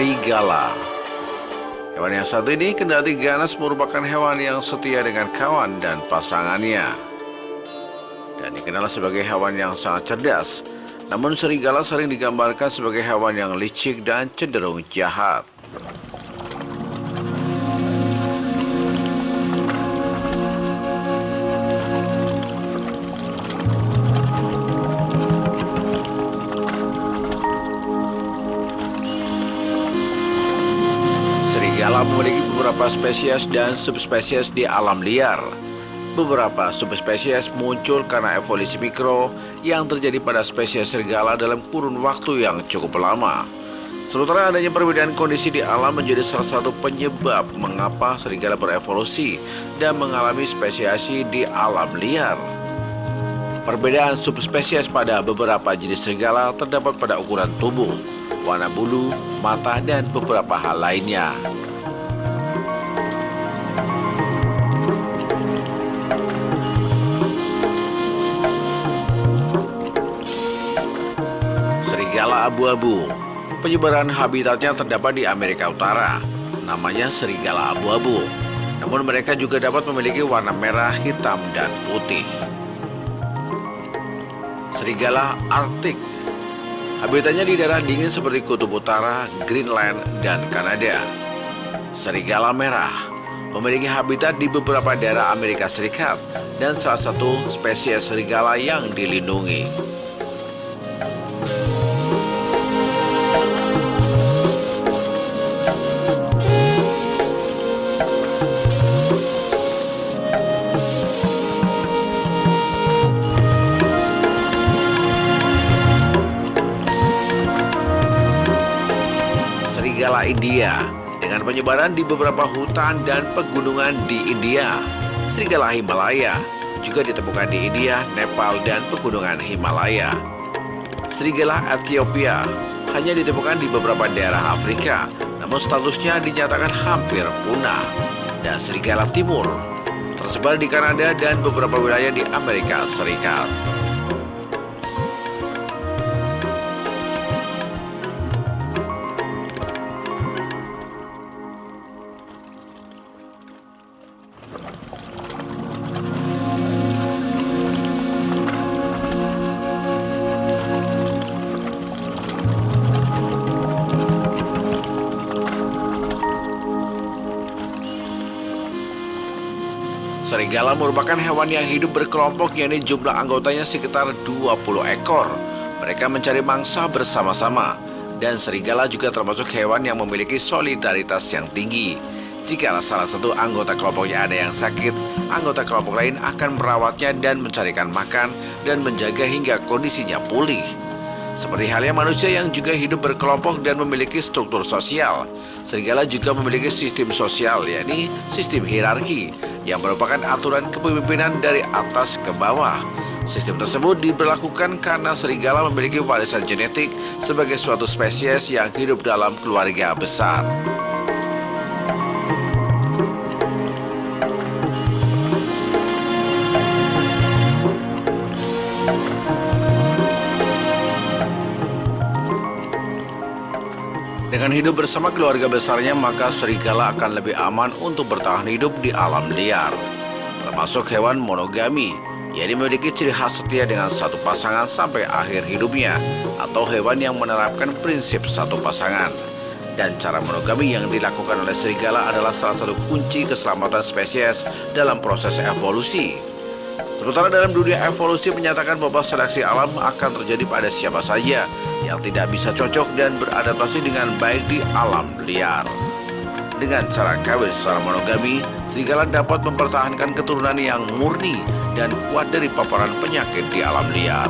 serigala. Hewan yang satu ini kendati ganas merupakan hewan yang setia dengan kawan dan pasangannya. Dan dikenal sebagai hewan yang sangat cerdas. Namun serigala sering digambarkan sebagai hewan yang licik dan cenderung jahat. Serigala memiliki beberapa spesies dan subspesies di alam liar. Beberapa subspesies muncul karena evolusi mikro yang terjadi pada spesies serigala dalam kurun waktu yang cukup lama. Sementara adanya perbedaan kondisi di alam menjadi salah satu penyebab mengapa serigala berevolusi dan mengalami spesiasi di alam liar. Perbedaan subspesies pada beberapa jenis serigala terdapat pada ukuran tubuh, warna bulu, mata, dan beberapa hal lainnya. Serigala abu-abu. Penyebaran habitatnya terdapat di Amerika Utara. Namanya serigala abu-abu. Namun mereka juga dapat memiliki warna merah, hitam, dan putih. Serigala Arktik. Habitatnya di daerah dingin seperti Kutub Utara, Greenland, dan Kanada. Serigala merah memiliki habitat di beberapa daerah Amerika Serikat dan salah satu spesies serigala yang dilindungi. Serigala India dengan penyebaran di beberapa hutan dan pegunungan di India. Serigala Himalaya juga ditemukan di India, Nepal, dan pegunungan Himalaya. Serigala Ethiopia hanya ditemukan di beberapa daerah Afrika, namun statusnya dinyatakan hampir punah. Dan serigala timur tersebar di Kanada dan beberapa wilayah di Amerika Serikat. Serigala merupakan hewan yang hidup berkelompok, yakni jumlah anggotanya sekitar 20 ekor. Mereka mencari mangsa bersama-sama. Dan serigala juga termasuk hewan yang memiliki solidaritas yang tinggi. Jika salah satu anggota kelompoknya ada yang sakit, anggota kelompok lain akan merawatnya dan mencarikan makan dan menjaga hingga kondisinya pulih. Seperti halnya manusia yang juga hidup berkelompok dan memiliki struktur sosial, serigala juga memiliki sistem sosial, yakni sistem hierarki, yang merupakan aturan kepemimpinan dari atas ke bawah. Sistem tersebut diberlakukan karena serigala memiliki warisan genetik sebagai suatu spesies yang hidup dalam keluarga besar. Dengan hidup bersama keluarga besarnya, maka serigala akan lebih aman untuk bertahan hidup di alam liar. Termasuk hewan monogami, yakni memiliki ciri khas setia dengan satu pasangan sampai akhir hidupnya, atau hewan yang menerapkan prinsip satu pasangan. Dan cara monogami yang dilakukan oleh serigala adalah salah satu kunci keselamatan spesies dalam proses evolusi. Sementara dalam dunia evolusi menyatakan bahwa seleksi alam akan terjadi pada siapa saja yang tidak bisa cocok dan beradaptasi dengan baik di alam liar. Dengan cara kawin secara monogami, serigala dapat mempertahankan keturunan yang murni dan kuat dari paparan penyakit di alam liar.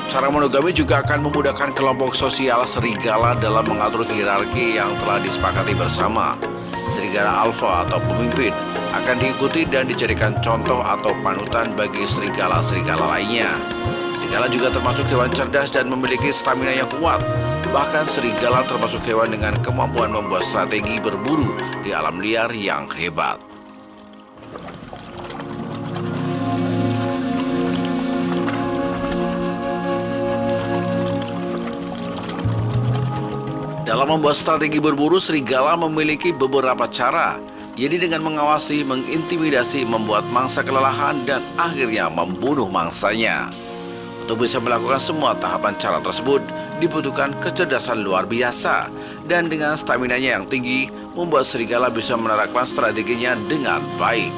Cara monogami juga akan memudahkan kelompok sosial serigala dalam mengatur hierarki yang telah disepakati bersama. Serigala alfa atau pemimpin akan diikuti dan dijadikan contoh atau panutan bagi serigala-serigala lainnya. Serigala juga termasuk hewan cerdas dan memiliki stamina yang kuat. Bahkan serigala termasuk hewan dengan kemampuan membuat strategi berburu di alam liar yang hebat. Dalam membuat strategi berburu, serigala memiliki beberapa cara, yaitu dengan mengawasi, mengintimidasi, membuat mangsa kelelahan, dan akhirnya membunuh mangsanya. Untuk bisa melakukan semua tahapan cara tersebut, dibutuhkan kecerdasan luar biasa, dan dengan staminanya yang tinggi, membuat serigala bisa menerapkan strateginya dengan baik.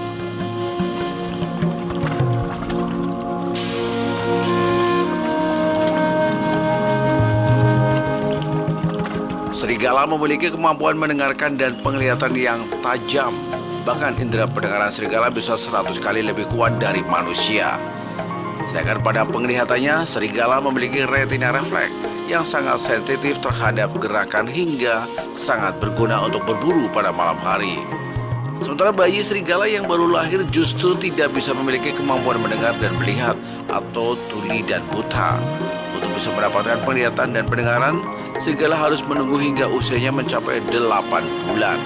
Serigala memiliki kemampuan mendengarkan dan penglihatan yang tajam. Bahkan indera pendengaran serigala bisa 100 kali lebih kuat dari manusia. Sedangkan pada penglihatannya, serigala memiliki retina refleks yang sangat sensitif terhadap gerakan hingga sangat berguna untuk berburu pada malam hari. Sementara bayi serigala yang baru lahir justru tidak bisa memiliki kemampuan mendengar dan melihat atau tuli dan buta. Untuk bisa mendapatkan penglihatan dan pendengaran, serigala harus menunggu hingga usianya mencapai 8 bulan.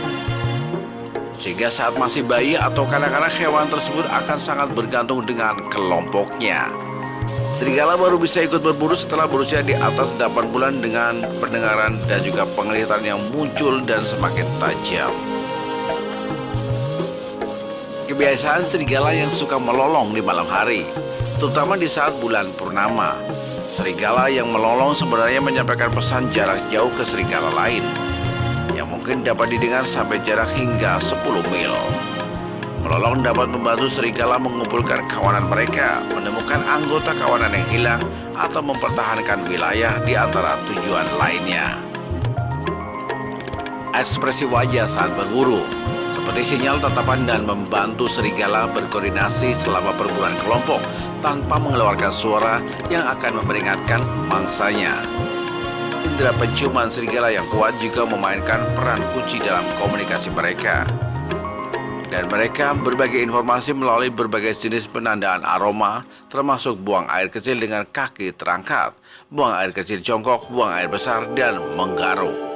Sehingga saat masih bayi atau kanak-kanak, hewan tersebut akan sangat bergantung dengan kelompoknya. Serigala baru bisa ikut berburu setelah berusia di atas 8 bulan dengan pendengaran dan juga penglihatan yang muncul dan semakin tajam. Kebiasaan serigala yang suka melolong di malam hari, terutama di saat bulan purnama. Serigala yang melolong sebenarnya menyampaikan pesan jarak jauh ke serigala lain, yang mungkin dapat didengar sampai jarak hingga 10 mil. Melolong dapat membantu serigala mengumpulkan kawanan mereka, menemukan anggota kawanan yang hilang, atau mempertahankan wilayah di antara tujuan lainnya. Ekspresi wajah saat berburu seperti sinyal tatapan dan membantu serigala berkoordinasi selama perburuan kelompok tanpa mengeluarkan suara yang akan memperingatkan mangsanya. Indera penciuman serigala yang kuat juga memainkan peran kunci dalam komunikasi mereka. Dan mereka berbagi informasi melalui berbagai jenis penandaan aroma, termasuk buang air kecil dengan kaki terangkat, buang air kecil jongkok, buang air besar, dan menggaruk.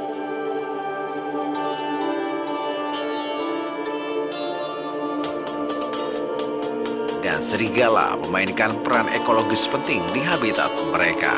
Dan serigala memainkan peran ekologis penting di habitat mereka.